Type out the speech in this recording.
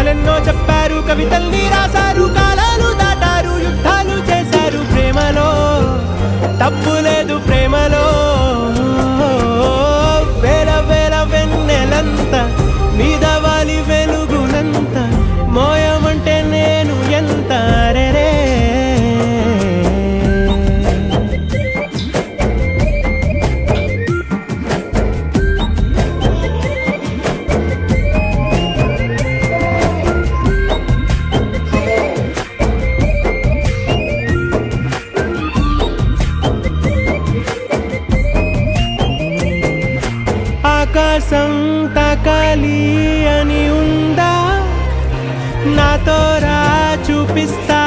కథలెన్నో చెప్పారు, కవితల్ని రాశారు, కాలాలు దాటారు, యుద్ధాలు చేశారు. ప్రేమలో తప్పు లేదు, ప్రేమలో వేల వేల వెన్నెలంత మీద వాలి వెలుగునంత మోయమంటే నేను ఎంత రే. ఆకాశం తాకాలి అని ఉందా, నాతో రా చూపిస్తా